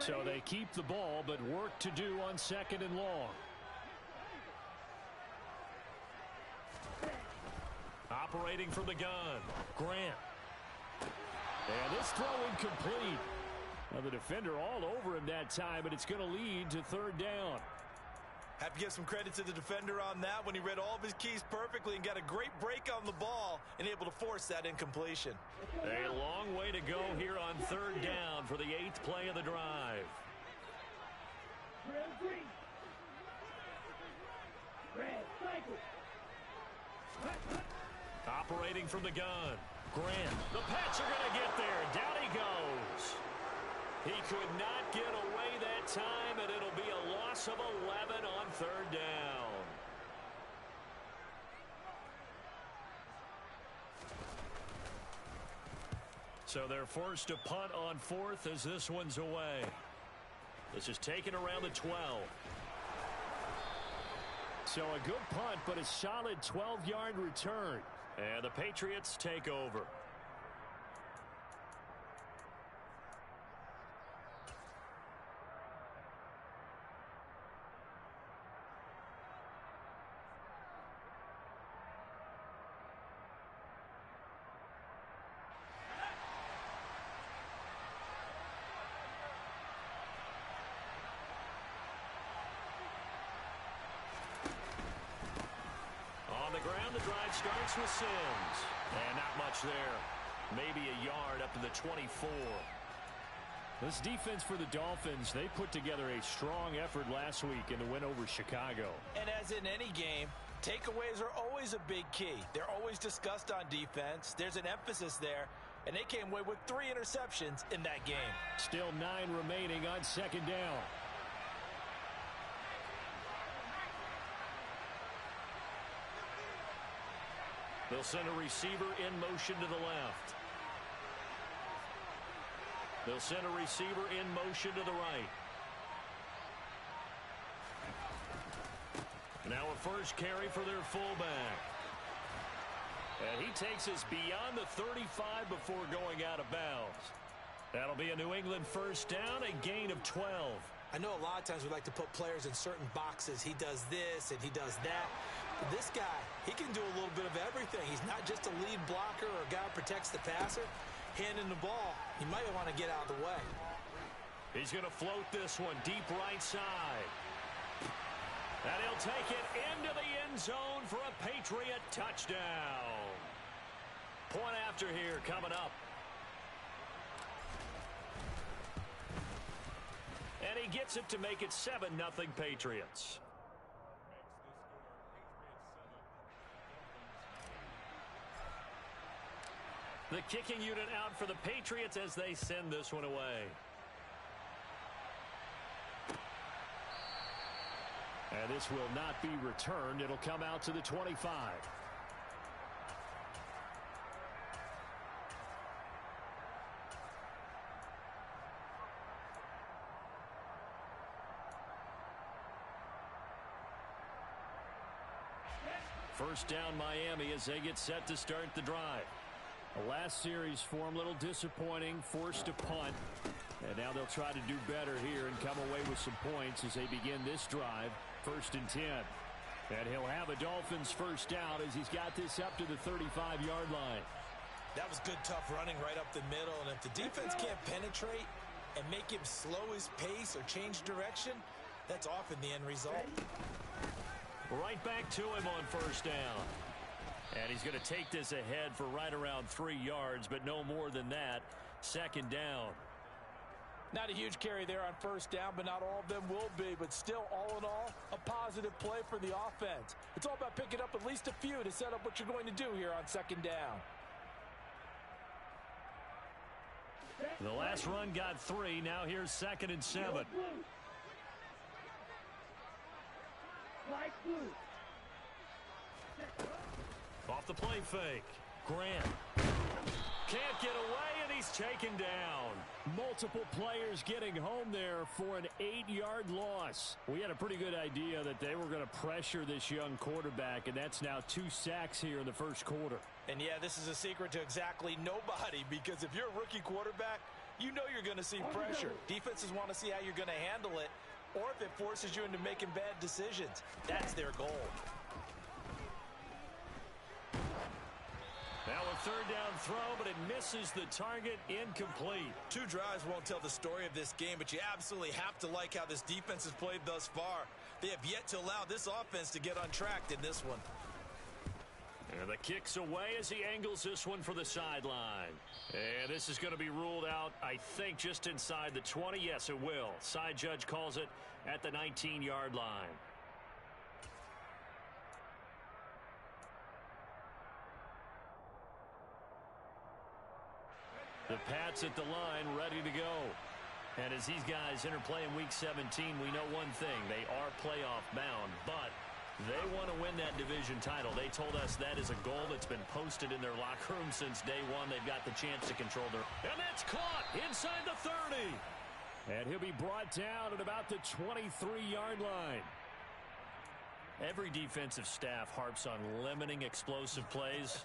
So they keep the ball, but work to do on 2nd and long. Operating from the gun, Grant. And this throw incomplete. Well, the defender all over him that time, but it's going to lead to 3rd down. Have to give some credit to the defender on that when he read all of his keys perfectly and got a great break on the ball and able to force that incompletion. A long way to go here on 3rd down for the 8th play of the drive. Operating from the gun, Grant. The Pats are going to get there. Down he goes. He could not get away that time, and it'll be a loss of 11 on 3rd down. So they're forced to punt on 4th as this one's away. This is taken around the 12. So a good punt, but a solid 12-yard return. And the Patriots take over. On the ground, the drive starts with Sims. And not much there. Maybe a yard up to the 24. This defense for the Dolphins, they put together a strong effort last week in the win over Chicago. And as in any game, takeaways are always a big key. They're always discussed on defense. There's an emphasis there. And they came away with 3 interceptions in that game. Still 9 remaining on 2nd down. They'll send a receiver in motion to the left. They'll send a receiver in motion to the right. Now a first carry for their fullback. And he takes us beyond the 35 before going out of bounds. That'll be a New England first down, a gain of 12. I know a lot of times we like to put players in certain boxes. He does this and he does that. But this guy, he can do a little bit of everything. He's not just a lead blocker or a guy who protects the passer. Handing the ball, he might want to get out of the way. He's going to float this one deep right side. And he'll take it into the end zone for a Patriot touchdown. Point after here coming up. And he gets it to make it 7-0 Patriots. The kicking unit out for the Patriots as they send this one away. And this will not be returned. It'll come out to the 25. First down Miami as they get set to start the drive. The last series for them, a little disappointing, forced to punt. And now they'll try to do better here and come away with some points as they begin this drive. 1st and 10. And he'll have a Dolphins first down as he's got this up to the 35-yard line. That was good, tough running right up the middle. And if the defense can't penetrate and make him slow his pace or change direction, that's often the end result. Right back to him on first down. And he's going to take this ahead for right around 3 yards, but no more than that. 2nd down. Not a huge carry there on first down, but not all of them will be. But still, all in all, a positive play for the offense. It's all about picking up at least a few to set up what you're going to do here on 2nd down. The last run got 3. Now here's 2nd and 7. Off the play fake. Grant. Can't get away, and he's taken down. Multiple players getting home there for an 8-yard loss. We had a pretty good idea that they were going to pressure this young quarterback, and that's now 2 sacks here in the first quarter. And, yeah, this is a secret to exactly nobody, because if you're a rookie quarterback, you know you're going to see pressure. Defenses want to see how you're going to handle it, or if it forces you into making bad decisions. That's their goal. Now a third down throw, but it misses the target, incomplete. 2 drives won't tell the story of this game, but you absolutely have to like how this defense has played thus far. They have yet to allow this offense to get untracked in this one. And the kick's away as he angles this one for the sideline. And this is going to be ruled out, I think, just inside the 20. Yes, it will. Side judge calls it at the 19-yard line. The Pats at the line, ready to go. And as these guys interplay in Week 17, we know one thing. They are playoff bound, but they want to win that division title. They told us that is a goal that's been posted in their locker room since day one. They've got the chance to control their... And that's caught inside the 30. And he'll be brought down at about the 23-yard line. Every defensive staff harps on limiting explosive plays.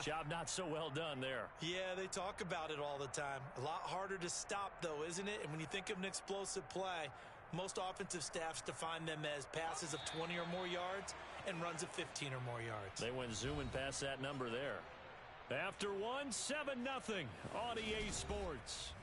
Job not so well done there. Yeah, they talk about it all the time. A lot harder to stop, though, isn't it? And when you think of an explosive play, most offensive staffs define them as passes of 20 or more yards and runs of 15 or more yards. They went zooming past that number there. After one, 7-0 on EA Sports.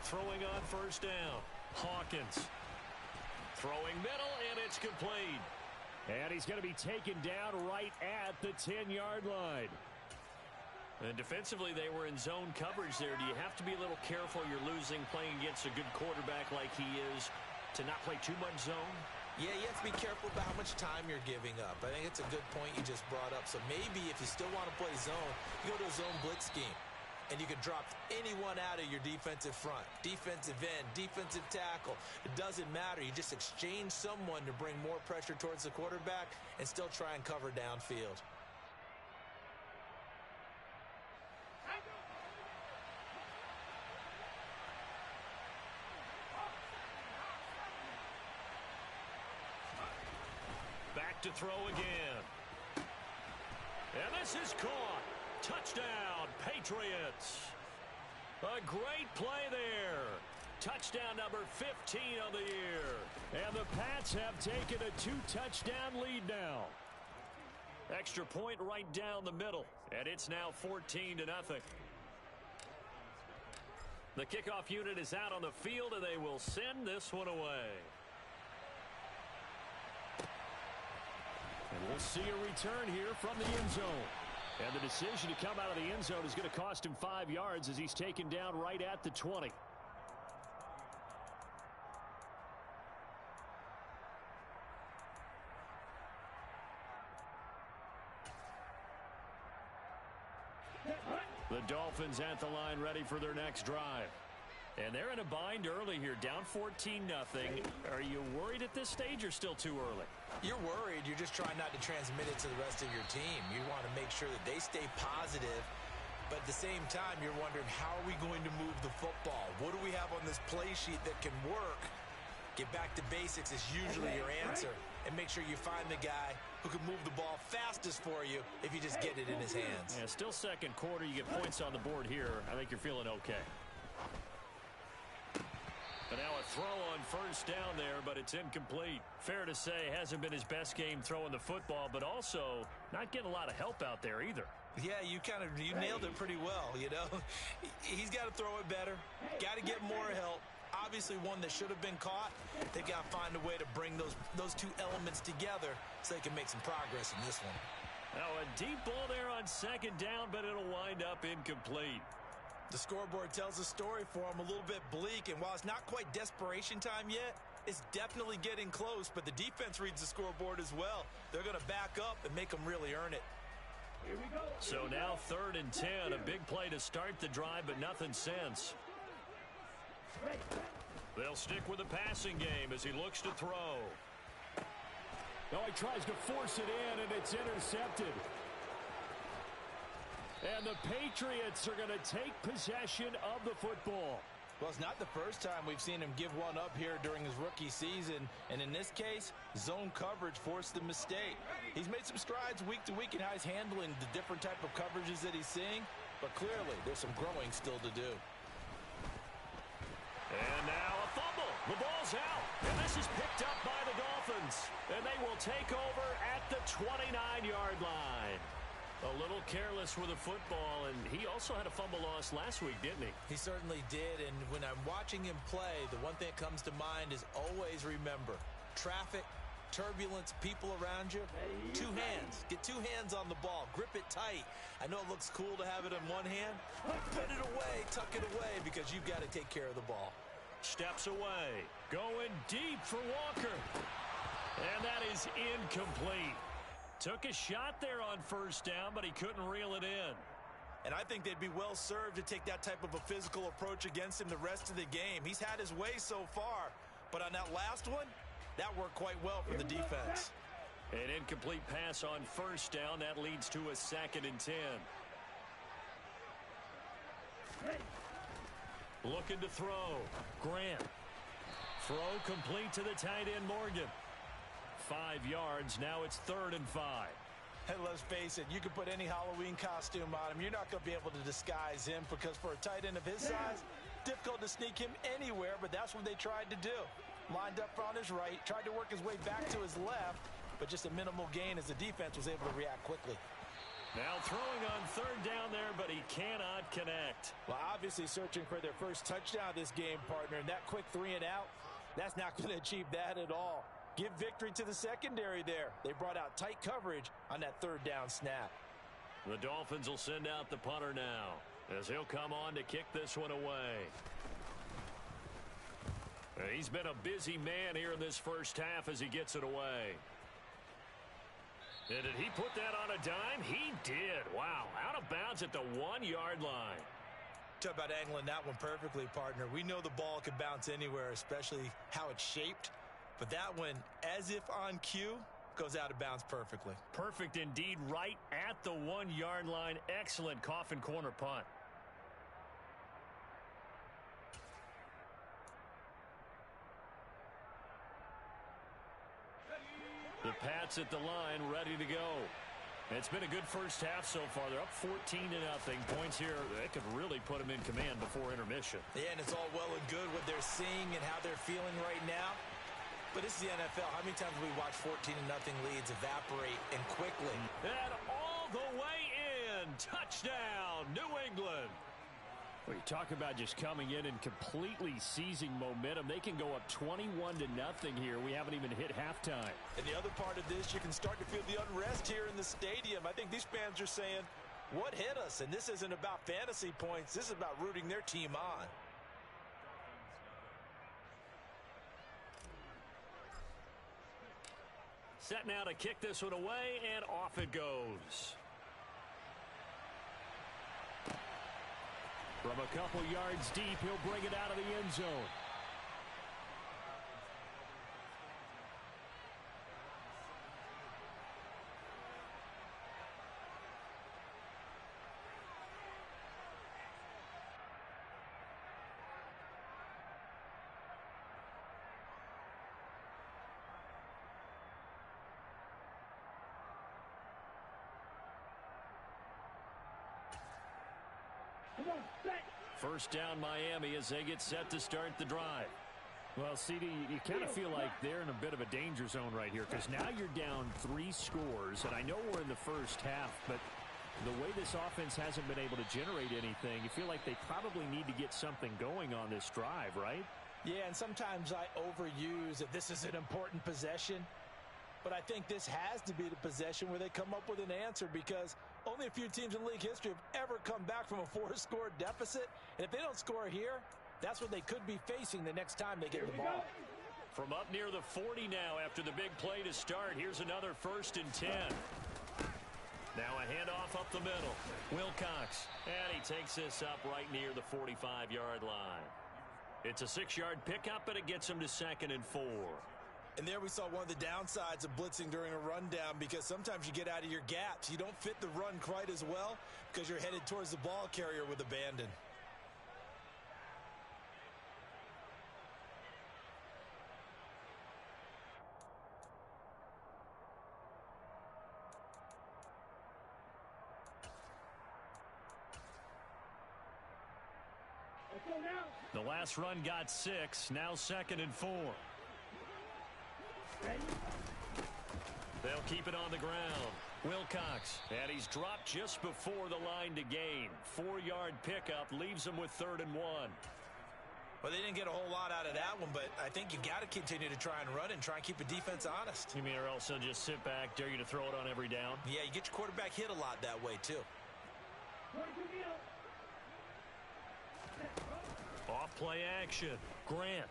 Throwing on first down, Hawkins. Throwing middle, and it's complete. And he's going to be taken down right at the 10-yard line. And defensively, they were in zone coverage there. Do you have to be a little careful you're losing playing against a good quarterback like he is to not play too much zone? Yeah, you have to be careful about how much time you're giving up. I think it's a good point you just brought up. So maybe if you still want to play zone, you go to a zone blitz scheme. And you can drop anyone out of your defensive front, defensive end, defensive tackle. It doesn't matter. You just exchange someone to bring more pressure towards the quarterback and still try and cover downfield. Back to throw again. And this is caught. Touchdown, Patriots. A great play there. Touchdown number 15 of the year. And the Pats have taken a 2-touchdown lead now. Extra point right down the middle. And it's now 14-0. The kickoff unit is out on the field, and they will send this one away. And we'll see a return here from the end zone. And the decision to come out of the end zone is going to cost him 5 yards as he's taken down right at the 20. The Dolphins at the line ready for their next drive. And they're in a bind early here, down 14-0. Are you worried at this stage or still too early? You're worried. You're just trying not to transmit it to the rest of your team. You want to make sure that they stay positive, but at the same time, you're wondering, how are we going to move the football? What do we have on this play sheet that can work? Get back to basics is usually your answer, and make sure you find the guy who can move the ball fastest for you if you just get it in his hands. Yeah, still second quarter. You get points on the board here. I think you're feeling okay. But now a throw on first down there, but it's incomplete. Fair to say, hasn't been his best game throwing the football, but also not getting a lot of help out there either. Yeah, you nailed it pretty well, you know. He's got to throw it better. Got to get more help. Obviously one that should have been caught. They've got to find a way to bring those two elements together so they can make some progress in this one. Now a deep ball there on second down, but it'll wind up incomplete. The scoreboard tells a story for him, a little bit bleak, and while it's not quite desperation time yet, it's definitely getting close, but the defense reads the scoreboard as well. They're going to back up and make them really earn it. Here we go. So now 3rd and 10, a big play to start the drive, but nothing since. They'll stick with the passing game as he looks to throw. Oh, he tries to force it in, and it's intercepted. And the Patriots are going to take possession of the football. Well, it's not the first time we've seen him give one up here during his rookie season. And in this case, zone coverage forced the mistake. He's made some strides week to week in how he's handling the different type of coverages that he's seeing. But clearly, there's some growing still to do. And now a fumble. The ball's out. And this is picked up by the Dolphins. And they will take over at the 29-yard line. A little careless with the football, and he also had a fumble loss last week, didn't he? He certainly did, and when I'm watching him play, the one thing that comes to mind is always remember, traffic, turbulence, people around you, two hands. Get two hands on the ball. Grip it tight. I know it looks cool to have it in one hand. Put it away, tuck it away, because you've got to take care of the ball. Steps away. Going deep for Walker. And that is incomplete. Took a shot there on first down, but he couldn't reel it in. And I think they'd be well served to take that type of a physical approach against him the rest of the game. He's had his way so far, but on that last one, that worked quite well for the defense. An incomplete pass on first down. That leads to a 2nd and 10. Looking to throw. Grant. Throw complete to the tight end, Morgan. 5 yards. Now it's 3rd and 5. Hey, let's face it, you can put any Halloween costume on him. You're not going to be able to disguise him because for a tight end of his size, difficult to sneak him anywhere, but that's what they tried to do. Lined up on his right, tried to work his way back to his left, but just a minimal gain as the defense was able to react quickly. Now throwing on 3rd down there, but he cannot connect. Well, obviously searching for their first touchdown this game, partner, and that quick 3 and out, that's not going to achieve that at all. Give victory to the secondary there. They brought out tight coverage on that 3rd down snap. The Dolphins will send out the punter now as he'll come on to kick this one away. He's been a busy man here in this first half as he gets it away. And did he put that on a dime? He did. Wow, out of bounds at the 1-yard line. Talk about angling that one perfectly, partner. We know the ball can bounce anywhere, especially how it's shaped. But that one, as if on cue, goes out of bounds perfectly. Perfect indeed, right at the 1-yard line. Excellent coffin corner punt. The Pats at the line, ready to go. It's been a good first half so far. They're up 14-0. Points here, that could really put them in command before intermission. Yeah, and it's all well and good what they're seeing and how they're feeling right now. But this is the NFL. How many times have we watched 14-0 leads evaporate and quickly? And all the way in. Touchdown, New England. Well, you talk about just coming in and completely seizing momentum. They can go up 21-0 here. We haven't even hit halftime. And the other part of this, you can start to feel the unrest here in the stadium. I think these fans are saying, what hit us? And this isn't about fantasy points. This is about rooting their team on. Set now to kick this one away, and off it goes. From a couple yards deep, he'll bring it out of the end zone. First down Miami as they get set to start the drive. Well, CD, you kind of feel like they're in a bit of a danger zone right here because now you're down 3 scores, and I know we're in the first half, but the way this offense hasn't been able to generate anything, you feel like they probably need to get something going on this drive, right? Yeah, and sometimes I overuse that this is an important possession. But I think this has to be the possession where they come up with an answer because only a few teams in league history have ever come back from a 4-score deficit. And if they don't score here, that's what they could be facing the next time they get the ball. From up near the 40 now after the big play to start, here's another 1st and 10. Now a handoff up the middle. Wilcox, and he takes this up right near the 45-yard line. It's a 6-yard pickup, but it gets him to 2nd and 4. And there we saw one of the downsides of blitzing during a rundown because sometimes you get out of your gaps. You don't fit the run quite as well because you're headed towards the ball carrier with abandon. The last run got 6. Now 2nd and 4. They'll keep it on the ground. Wilcox, and he's dropped just before the line to gain. 4-yard pickup leaves him with 3rd and 1. Well, they didn't get a whole lot out of that one, but I think you got to continue to try and run and try and keep the defense honest. You mean or else they'll just sit back, dare you to throw it on every down? Yeah, you get your quarterback hit a lot that way, too. Off play action. Grant.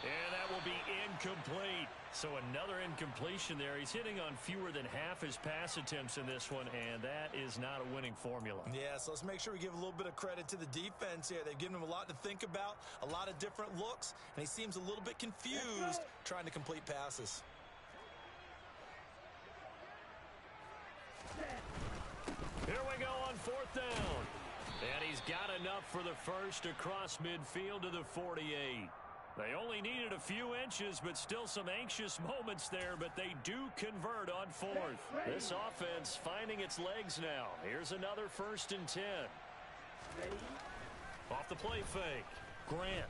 And that will be incomplete. So another incompletion there. He's hitting on fewer than half his pass attempts in this one, and that is not a winning formula. Yeah, so let's make sure we give a little bit of credit to the defense here. They've given him a lot to think about, a lot of different looks, and he seems a little bit confused trying to complete passes. Here we go on 4th down. And he's got enough for the first across midfield to the 48. They only needed a few inches, but still some anxious moments there, but they do convert on 4th. This offense finding its legs now. Here's another 1st and 10. Off the play fake. Grant.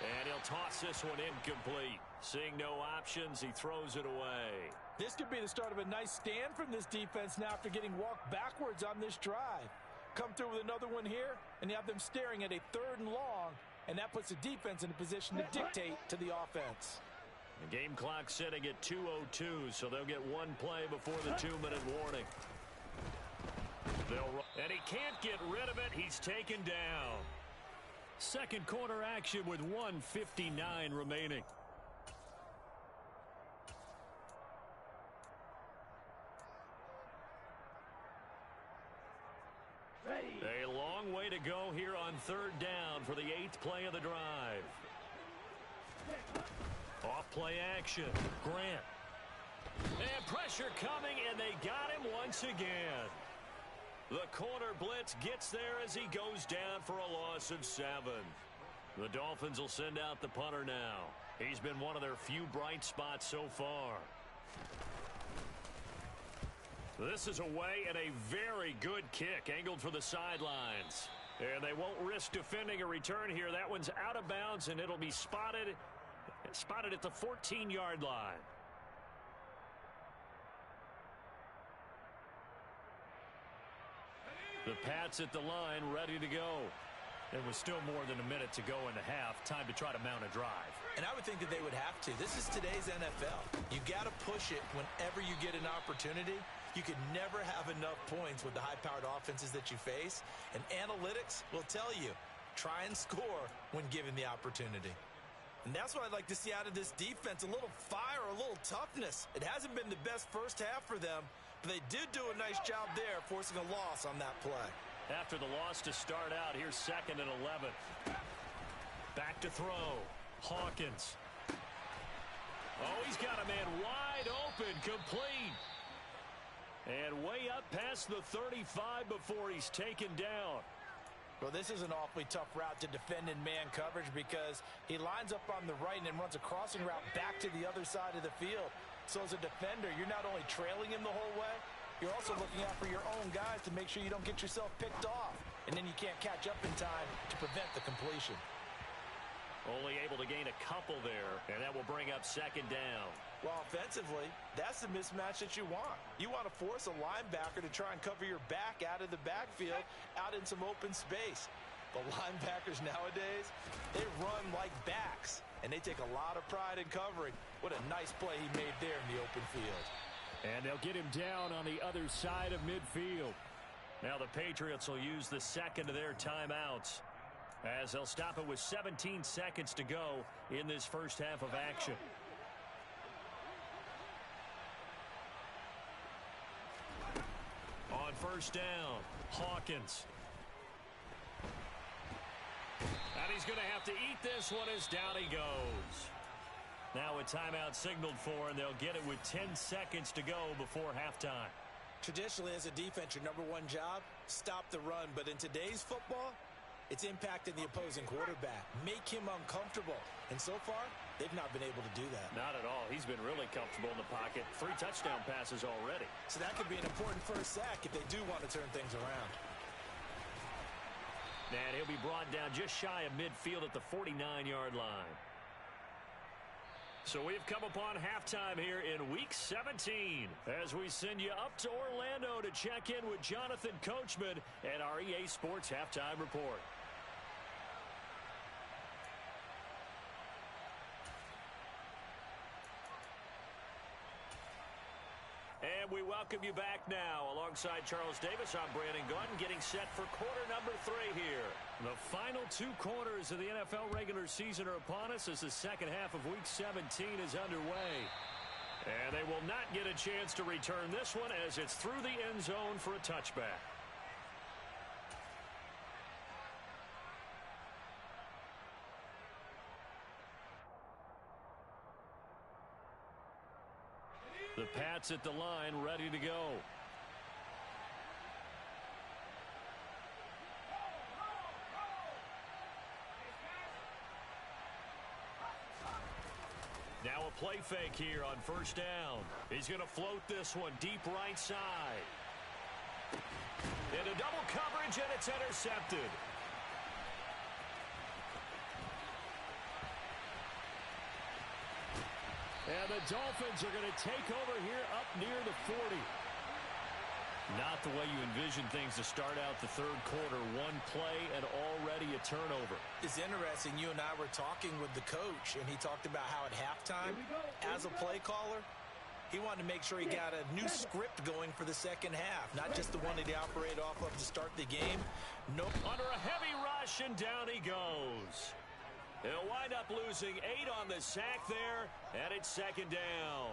And he'll toss this one incomplete. Seeing no options, he throws it away. This could be the start of a nice stand from this defense now after getting walked backwards on this drive. Come through with another one here, and you have them staring at a 3rd and long, and that puts the defense in a position to dictate to the offense. The game clock sitting at 2:02, so they'll get one play before the 2-minute warning. And he can't get rid of it. He's taken down. Second quarter action with 1:59 remaining. A long way to go here on 3rd down for the 8th play of the drive. Off play action. Grant. And pressure coming, and they got him once again. The corner blitz gets there as he goes down for a loss of 7. The Dolphins will send out the punter now. He's been one of their few bright spots so far. This is away and a very good kick angled for the sidelines. And they won't risk defending a return here. That one's out of bounds, and it'll be spotted at the 14-yard line. The Pats at the line, ready to go. There was still more than a minute to go in the half. Time to try to mount a drive. And I would think that they would have to. This is today's NFL. You got to push it whenever you get an opportunity. You could never have enough points with the high-powered offenses that you face. And analytics will tell you, try and score when given the opportunity. And that's what I'd like to see out of this defense, a little fire, a little toughness. It hasn't been the best first half for them, but they did do a nice job there, forcing a loss on that play. After the loss to start out, here's 2nd and 11. Back to throw. Hawkins. Oh, he's got a man wide open, complete. And way up past the 35 before he's taken down. Well, this is an awfully tough route to defend in man coverage because he lines up on the right and then runs a crossing route back to the other side of the field. So as a defender, you're not only trailing him the whole way, you're also looking out for your own guys to make sure you don't get yourself picked off. And then you can't catch up in time to prevent the completion. Only able to gain a couple there, and that will bring up 2nd down. Well, offensively, that's the mismatch that you want. You want to force a linebacker to try and cover your back out of the backfield, out in some open space. The linebackers nowadays, they run like backs, and they take a lot of pride in covering. What a nice play he made there in the open field. And they'll get him down on the other side of midfield. Now the Patriots will use the second of their timeouts, as they'll stop it with 17 seconds to go in this first half of action. On 1st down, Hawkins. And he's going to have to eat this one as down he goes. Now a timeout signaled for, and they'll get it with 10 seconds to go before halftime. Traditionally, as a defense, your number one job, stop the run. But in today's football, It's impacting the opposing quarterback. Make him uncomfortable. And so far, they've not been able to do that. Not at all. He's been really comfortable in the pocket. 3 touchdown passes already. So that could be an important first sack if they do want to turn things around. And he'll be brought down just shy of midfield at the 49-yard line. So we've come upon halftime here in Week 17 as we send you up to Orlando to check in with Jonathan Coachman and our EA Sports Halftime Report. And we welcome you back now. Alongside Charles Davis, I'm Brandon Gunn, getting set for quarter number 3 here. The final 2 quarters of the NFL regular season are upon us as the second half of Week 17 is underway. And they will not get a chance to return this one as it's through the end zone for a touchback. The Pats at the line, ready to go. Now a play fake here on first down. He's going to float this one deep right side. Into double coverage, and it's intercepted. And the Dolphins are going to take over here up near the 40. Not the way you envision things to start out the third quarter. One play and already a turnover. It's interesting. You and I were talking with the coach, and he talked about how at halftime, as a play caller, he wanted to make sure he got a new script going for the second half, not just the one that he operated off of to start the game. No. Under a heavy rush, and down he goes. He'll wind up losing 8 on the sack there, and it's second down.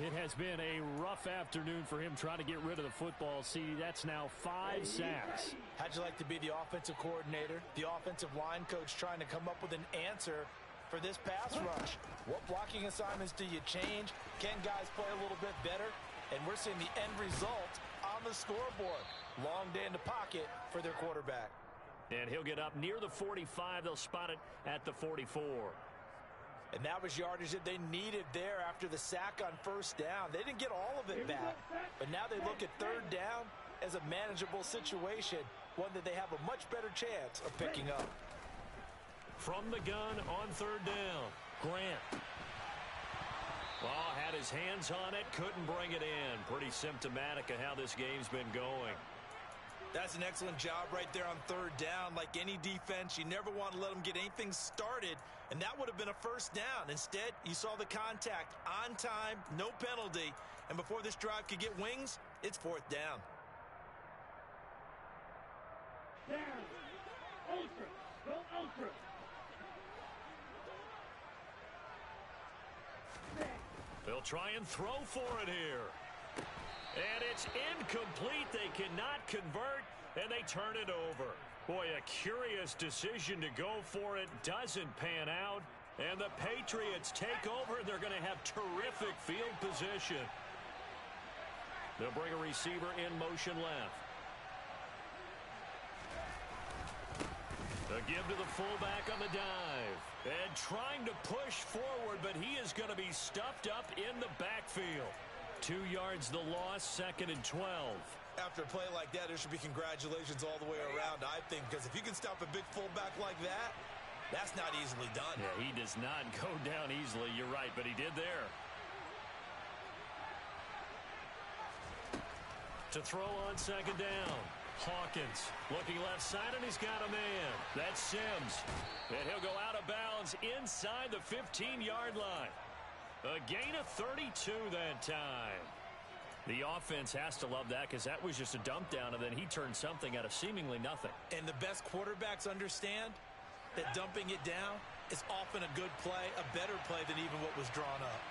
It has been a rough afternoon for him trying to get rid of the football. See, that's now 5 sacks. How'd you like to be the offensive coordinator, the offensive line coach trying to come up with an answer for this pass rush? What blocking assignments do you change? Can guys play a little bit better? And we're seeing the end result on the scoreboard. Long day in the pocket for their quarterback. And he'll get up near the 45. They'll spot it at the 44. And that was yardage that they needed there after the sack on first down. They didn't get all of it back. But now they look at third down as a manageable situation, one that they have a much better chance of picking up. From the gun on third down, Grant. Well, had his hands on it, couldn't bring it in. Pretty symptomatic of how this game's been going. That's an excellent job right there on third down. Like any defense, you never want to let them get anything started, and that would have been a first down. Instead, you saw the contact on time, no penalty, and before this drive could get wings, it's fourth down. Down. Ultra. Go ultra. They'll try and throw for it here. And it's incomplete. They cannot convert, and they turn it over. Boy, a curious decision to go for it. Doesn't pan out. And the Patriots take over, and they're going to have terrific field position. They'll bring a receiver in motion left. A give to the fullback on the dive. And trying to push forward, but he is going to be stuffed up in the backfield. 2 yards the loss, 2nd and 12. After a play like that, there should be congratulations all the way around, I think, because if you can stop a big fullback like that, that's not easily done. Yeah, he does not go down easily. You're right, but he did there. To throw on second down. Hawkins looking left side, and he's got a man. That's Sims. And he'll go out of bounds inside the 15-yard line. A gain of 32 that time. The offense has to love that because that was just a dump down, and then he turned something out of seemingly nothing. And the best quarterbacks understand that dumping it down is often a good play, a better play than even what was drawn up.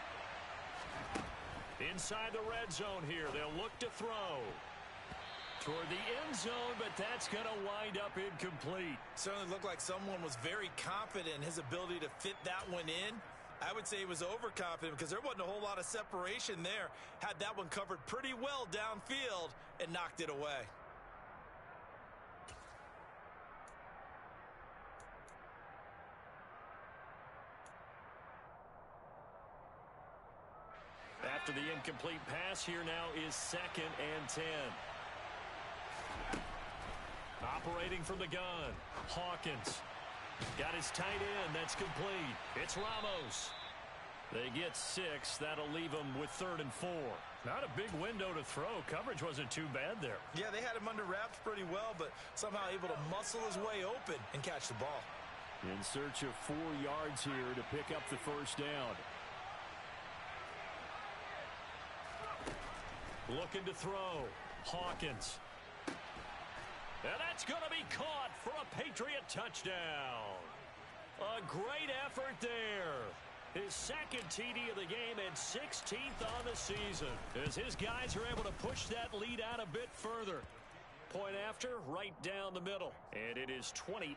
Inside the red zone here, they'll look to throw. Toward the end zone, but that's going to wind up incomplete. Certainly looked like someone was very confident in his ability to fit that one in. I would say he was overconfident because there wasn't a whole lot of separation there. Had that one covered pretty well downfield and knocked it away. after the incomplete pass. Here now is 2nd and 10. Operating from the gun, Hawkins. Got his tight end. That's complete. It's Ramos. They get 6. That'll leave them with 3rd and 4. Not a big window to throw. Coverage wasn't too bad there. Yeah, they had him under wraps pretty well, but somehow able to muscle his way open and catch the ball. In search of 4 yards here to pick up the first down. Looking to throw. Hawkins. And that's going to be caught for a Patriot touchdown. A great effort there. His 2nd TD of the game and 16th on the season, as his guys are able to push that lead out a bit further. Point after, right down the middle. And it is 28-0.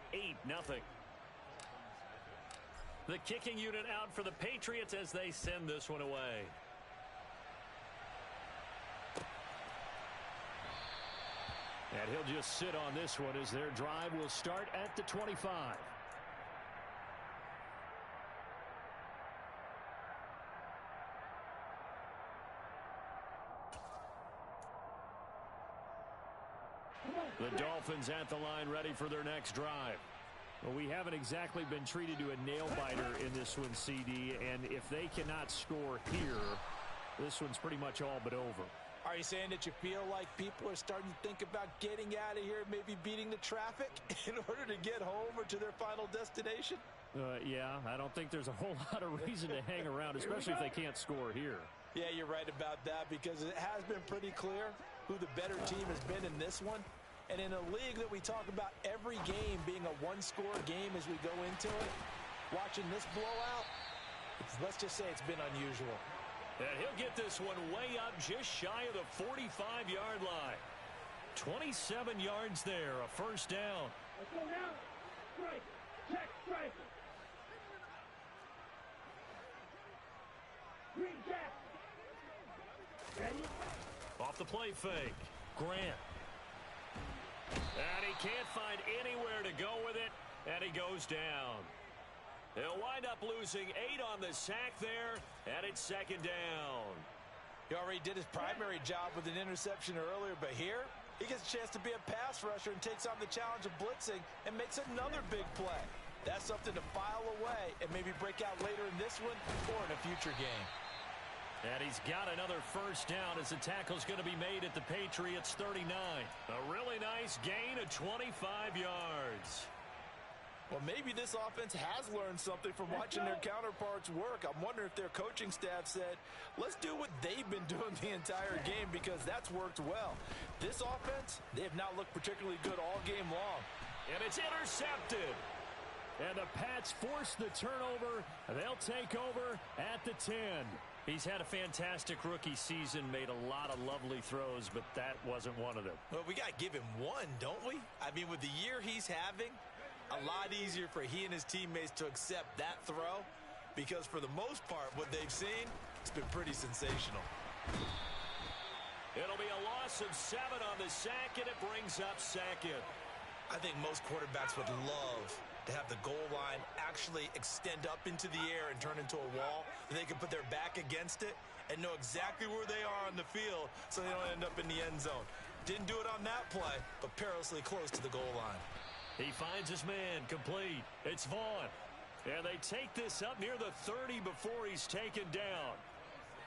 The kicking unit out for the Patriots as they send this one away. And he'll just sit on this one as their drive will start at the 25. The Dolphins at the line ready for their next drive. Well, we haven't exactly been treated to a nail-biter in this one, CD, and if they cannot score here, this one's pretty much all but over. Are you saying that you feel like people are starting to think about getting out of here, maybe beating the traffic in order to get home or to their final destination? Yeah, I don't think there's a whole lot of reason to hang around, especially if they can't score here. Yeah, you're right about that, because it has been pretty clear who the better team has been in this one. And in a league that we talk about every game being a one-score game as we go into it, watching this blowout, let's just say it's been unusual. And he'll get this one way up just shy of the 45-yard line. 27 yards there, a first down. Let's go now. Strike. Check strike. Green jack. Ready? Off the play fake. Grant. And he can't find anywhere to go with it, and he goes down. He'll wind up losing 8 on the sack there, and it's 2nd down. He already did his primary job with an interception earlier, but here he gets a chance to be a pass rusher and takes on the challenge of blitzing and makes another big play. That's something to file away and maybe break out later in this one or in a future game. And he's got another first down as the tackle's going to be made at the Patriots' 39. A really nice gain of 25 yards. Well, maybe this offense has learned something from watching their counterparts work. I'm wondering if their coaching staff said, let's do what they've been doing the entire game, because that's worked well. This offense, they have not looked particularly good all game long. And it's intercepted. And the Pats force the turnover. They'll take over at the 10. He's had a fantastic rookie season, made a lot of lovely throws, but that wasn't one of them. Well, we got to give him one, don't we? I mean, with the year he's having, a lot easier for he and his teammates to accept that throw, because for the most part, what they've seen, it's been pretty sensational. It'll be a loss of 7 on the sack, and it brings up 2nd. I think most quarterbacks would love to have the goal line actually extend up into the air and turn into a wall, and they can put their back against it and know exactly where they are on the field so they don't end up in the end zone. Didn't do it on that play, but perilously close to the goal line. He finds his man, complete. It's Vaughn. And they take this up near the 30 before he's taken down.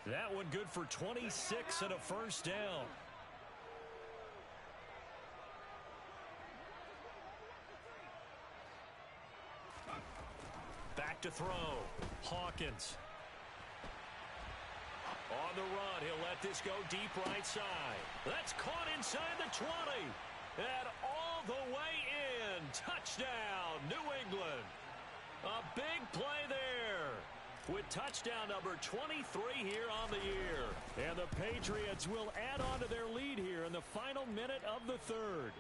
That one good for 26 and a first down. Back to throw. Hawkins. On the run, he'll let this go deep right side. That's caught inside the 20. And all the way in. Touchdown, New England. A big play there. With touchdown number 23 here on the year. And the Patriots will add on to their lead here in the final minute of the third.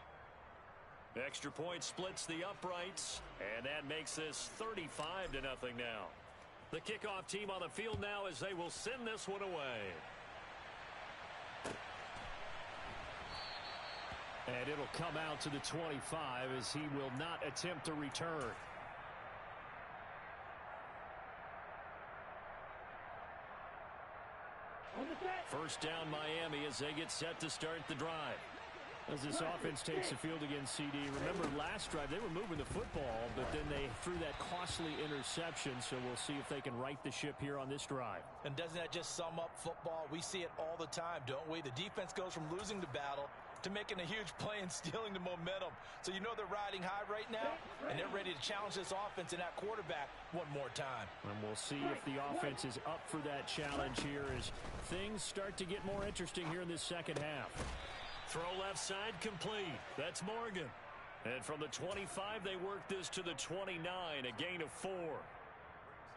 Extra point splits the uprights, and that makes this 35-0 now. The kickoff team on the field now as they will send this one away. And it'll come out to the 25 as he will not attempt to return. On the set. First down Miami as they get set to start the drive. As this offense takes the field against CD. Remember last drive they were moving the football, but then they threw that costly interception, so we'll see if they can right the ship here on this drive. And doesn't that just sum up football? We see it all the time, don't we? The defense goes from losing the battle to making a huge play and stealing the momentum. So you know they're riding high right now, and they're ready to challenge this offense and that quarterback one more time. And we'll see if the offense is up for that challenge here as things start to get more interesting here in this second half. Throw left side complete. That's Morgan. And from the 25, they work this to the 29, a gain of 4.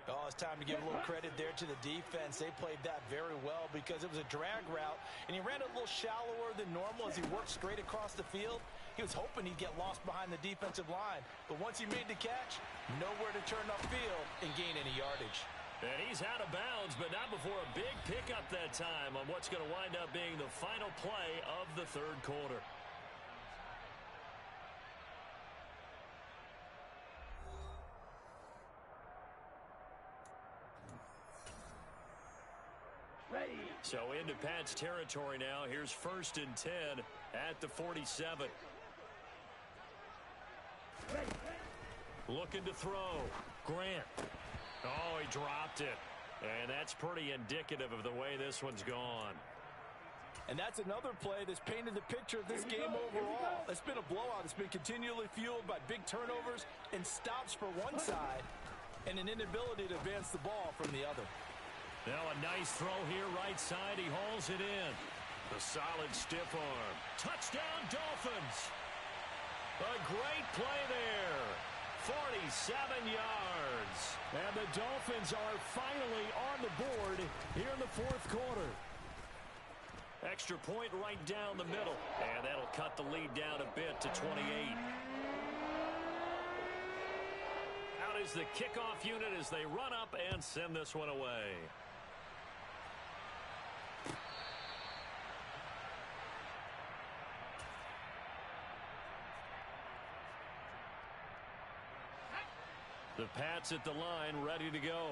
Oh, it's time to give a little credit there to the defense. They played that very well because it was a drag route, and he ran a little shallower than normal as he worked straight across the field. He was hoping he'd get lost behind the defensive line, but once he made the catch, nowhere to turn upfield and gain any yardage. And he's out of bounds, but not before a big pickup that time on what's going to wind up being the final play of the third quarter. Ready. So into Pat's territory now. Here's 1st and 10 at the 47. Ready. Looking to throw. Grant. Oh, he dropped it. And that's pretty indicative of the way this one's gone. And that's another play that's painted the picture of this game overall. It's been a blowout. It's been continually fueled by big turnovers and stops for one side and an inability to advance the ball from the other. Now a nice throw here, right side. He hauls it in. The solid stiff arm. Touchdown, Dolphins. A great play there. 47 yards. And the Dolphins are finally on the board here in the fourth quarter. Extra point right down the middle. And that'll cut the lead down a bit to 28. Out is the kickoff unit as they run up and send this one away. The Pats at the line, ready to go.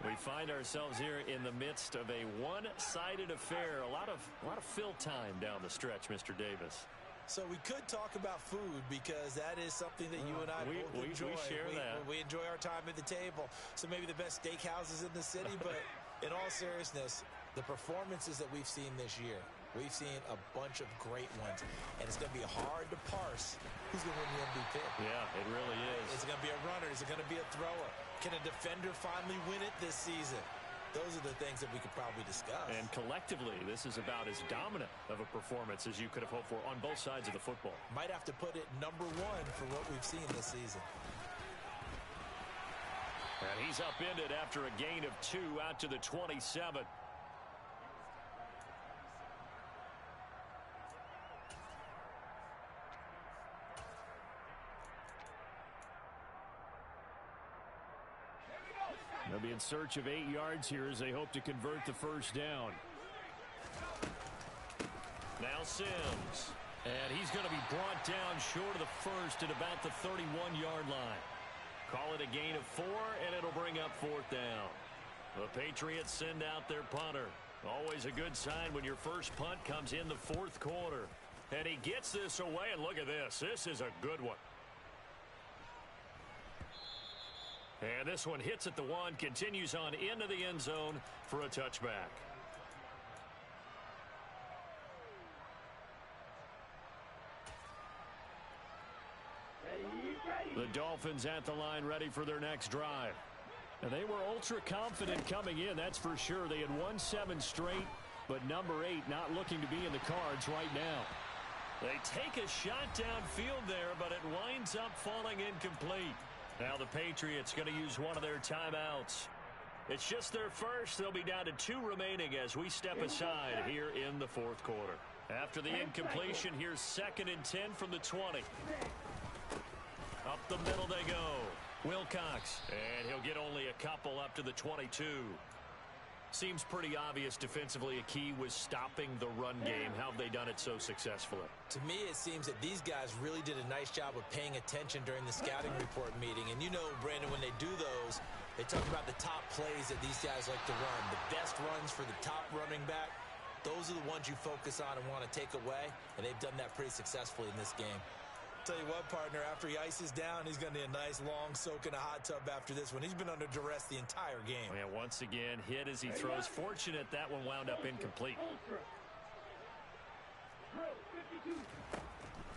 We find ourselves here in the midst of a one-sided affair. A lot of fill time down the stretch, Mr. Davis. So we could talk about food because that is something that you and I both enjoy. We share that. We enjoy our time at the table. So maybe the best steakhouses in the city, but in all seriousness, the performances that we've seen this year, we've seen a bunch of great ones, and it's going to be hard to parse who's going to win the MVP. Yeah, it really is. Is it going to be a runner? Is it going to be a thrower? Can a defender finally win it this season? Those are the things that we could probably discuss. And collectively, this is about as dominant of a performance as you could have hoped for on both sides of the football. Might have to put it number one for what we've seen this season. And he's upended after a gain of 2 out to the 27. They'll be in search of 8 yards here as they hope to convert the first down. Now Sims. And he's going to be brought down short of the first at about the 31-yard line. Call it a gain of 4, and it'll bring up 4th down. The Patriots send out their punter. Always a good sign when your first punt comes in the 4th quarter. And he gets this away, and look at this. This is a good one. And this one hits at the 1, continues on into the end zone for a touchback. The Dolphins at the line ready for their next drive. And they were ultra confident coming in, that's for sure. They had won 7 straight, but number 8 not looking to be in the cards right now. They take a shot downfield there, but it winds up falling incomplete. Now the Patriots going to use one of their timeouts. It's just their first. They'll be down to 2 remaining as we step aside here in the 4th quarter. After the incompletion, here's 2nd and 10 from the 20. Up the middle they go. Wilcox. And he'll get only a couple up to the 22. Seems pretty obvious defensively a key was stopping the run game. How have they done it so successfully? To me, it seems that these guys really did a nice job of paying attention during the scouting report meeting. And you know, Brandon, when they do those, They talk about the top plays that these guys like to run. The best runs for the top running back. Those are the ones you focus on and want to take away, and they've done that pretty successfully in this game. Tell you what, partner, after he ices down, he's going to need a nice long soak in a hot tub after this one. He's been under duress the entire game. Yeah, once again, hit as he throws. Fortunate that one wound up incomplete.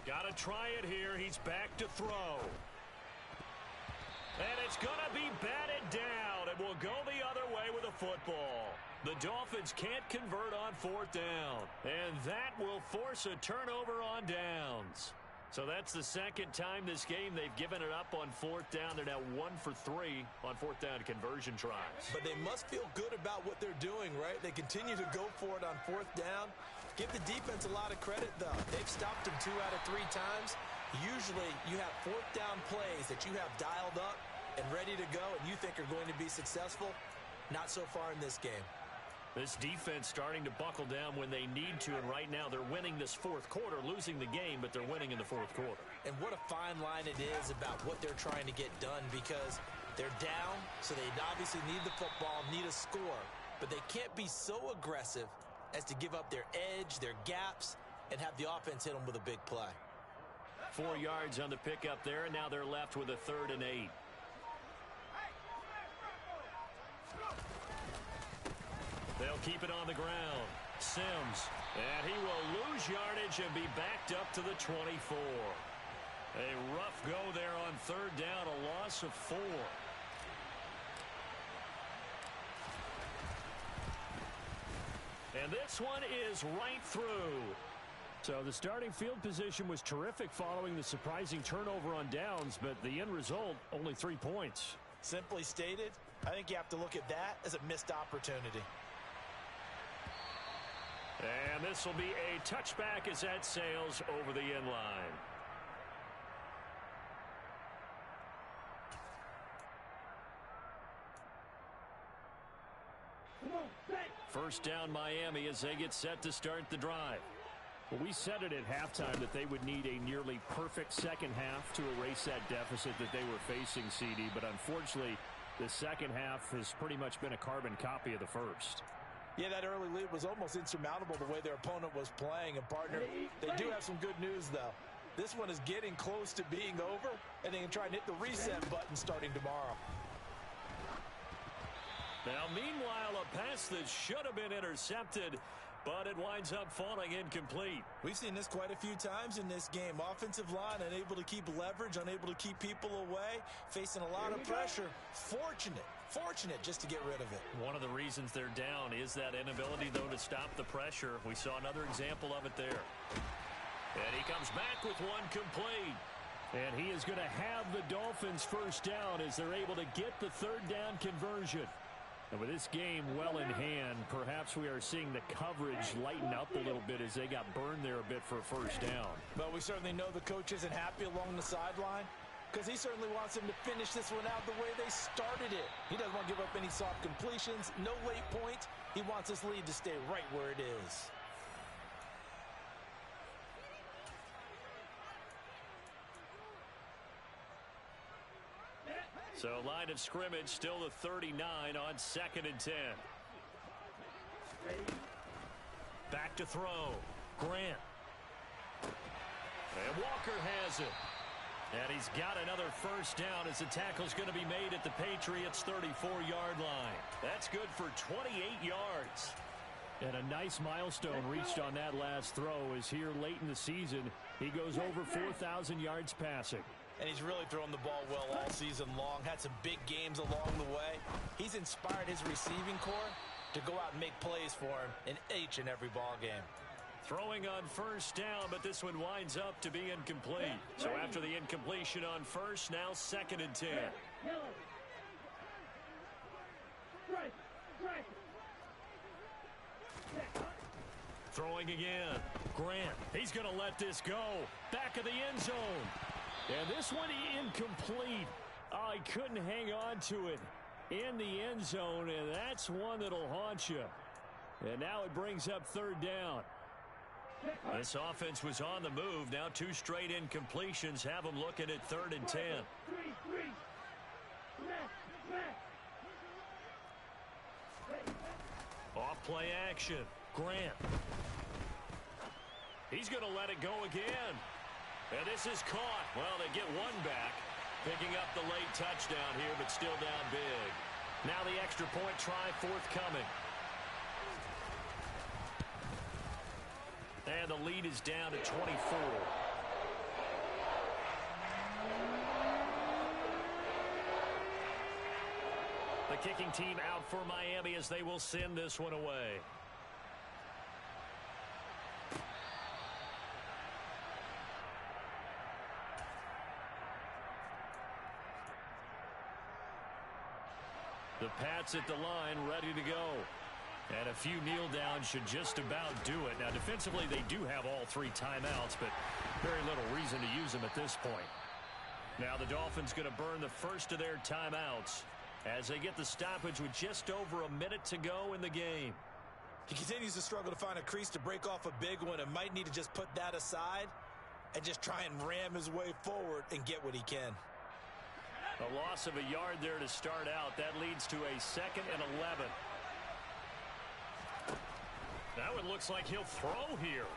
Got to try it here. He's back to throw. And it's going to be batted down. It will go the other way with a football. The Dolphins can't convert on fourth down. And that will force a turnover on downs. So that's the second time this game they've given it up on fourth down. They're now 1 for 3 on fourth down conversion tries. But they must feel good about what they're doing, right? They continue to go for it on fourth down. Give the defense a lot of credit, though. They've stopped them 2 out of 3 times. Usually you have fourth down plays that you have dialed up and ready to go and you think are going to be successful. Not so far in this game. This defense starting to buckle down when they need to, and right now they're winning this fourth quarter, losing the game, but they're winning in the fourth quarter. And what a fine line it is about what they're trying to get done, because they're down, so they obviously need the football, need a score, but they can't be so aggressive as to give up their edge, their gaps, and have the offense hit them with a big play. 4 yards on the pickup there, and now they're left with a 3rd and 8. They'll keep it on the ground. Sims, and he will lose yardage and be backed up to the 24. A rough go there on 3rd down, a loss of 4. And this one is right through. So the starting field position was terrific following the surprising turnover on downs, but the end result, only 3 points. Simply stated, I think you have to look at that as a missed opportunity. And this will be a touchback as that sails over the end line. First down Miami as they get set to start the drive. Well, we said it at halftime that they would need a nearly perfect second half to erase that deficit that they were facing, CD, but unfortunately the second half has pretty much been a carbon copy of the first. Yeah, that early lead was almost insurmountable the way their opponent was playing. And, partner, they do have some good news, though. This one is getting close to being over, and they can try and hit the reset button starting tomorrow. Now, meanwhile, a pass that should have been intercepted, but it winds up falling incomplete. We've seen this quite a few times in this game. Offensive line unable to keep leverage, unable to keep people away, facing a lot of pressure. Fortunate just to get rid of it. One of the reasons they're down is that inability, though, to stop the pressure. We saw another example of it there. And he comes back with one complete. And he is going to have the Dolphins first down as they're able to get the 3rd down conversion. And with this game well in hand, perhaps we are seeing the coverage lighten up a little bit as they got burned there a bit for a first down. But we certainly know the coach isn't happy along the sideline, because he certainly wants them to finish this one out the way they started it. He doesn't want to give up any soft completions, no late points. He wants this lead to stay right where it is. So line of scrimmage still the 39 on 2nd and 10. Back to throw. Grant. And Walker has it. And he's got another first down as the tackle's going to be made at the Patriots' 34-yard line. That's good for 28 yards. And a nice milestone reached on that last throw as here late in the season, he goes over 4,000 yards passing. And he's really thrown the ball well all season long. Had some big games along the way. He's inspired his receiving corps to go out and make plays for him in each and every ball game. Throwing on first down, but this one winds up to be incomplete. So after the incompletion on first, now 2nd and 10. Throwing again. Grant, he's going to let this go. Back of the end zone. And this one incomplete. Oh, he couldn't hang on to it in the end zone, and that's one that'll haunt you. And now it brings up 3rd down. This offense was on the move. Now 2 straight incompletions have them looking at 3rd and 10. play action. Grant. He's going to let it go again. And this is caught. Well, they get one back. Picking up the late touchdown here, but still down big. Now the extra point try forthcoming. And the lead is down to 24. The kicking team out for Miami as they will send this one away. The Pats at the line, ready to go. And a few kneel downs should just about do it. Now, defensively, they do have all three timeouts, but very little reason to use them at this point. Now, the Dolphins going to burn the first of their timeouts as they get the stoppage with just over a minute to go in the game. He continues to struggle to find a crease to break off a big one and might need to just put that aside and just try and ram his way forward and get what he can. A loss of a yard there to start out. That leads to a 2nd and 11. Now it looks like he'll throw here.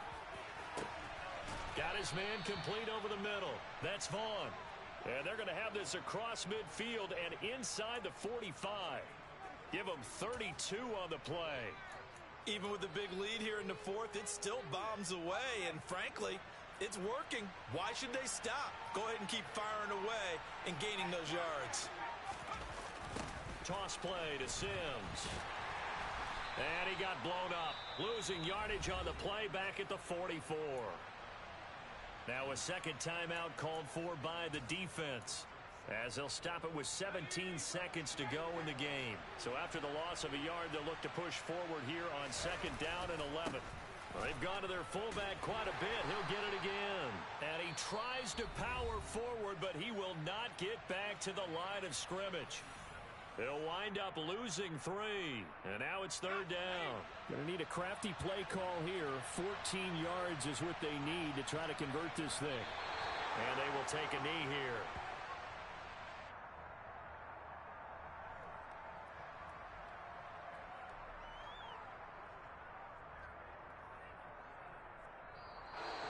Got his man complete over the middle. That's Vaughn. And they're going to have this across midfield and inside the 45. Give them 32 on the play. Even with the big lead here in the fourth, it still bombs away. And frankly, it's working. Why should they stop? Go ahead and keep firing away and gaining those yards. Toss play to Sims. And he got blown up. Losing yardage on the play back at the 44. Now a second timeout called for by the defense, as they'll stop it with 17 seconds to go in the game. So after the loss of a yard, they'll look to push forward here on 2nd down and 11. Well, they've gone to their fullback quite a bit. He'll get it again. And he tries to power forward, but he will not get back to the line of scrimmage. They'll wind up losing 3. And now it's 3rd down. Going to need a crafty play call here. 14 yards is what they need to try to convert this thing. And they will take a knee here.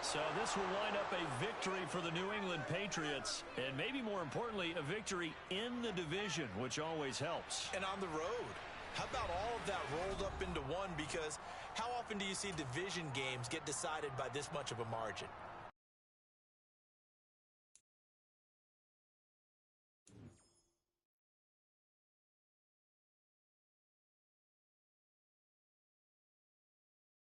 So this will wind up a victory for the New England Patriots, and maybe more importantly, a victory in the division, which always helps. And on the road. How about all of that rolled up into one? Because how often do you see division games get decided by this much of a margin?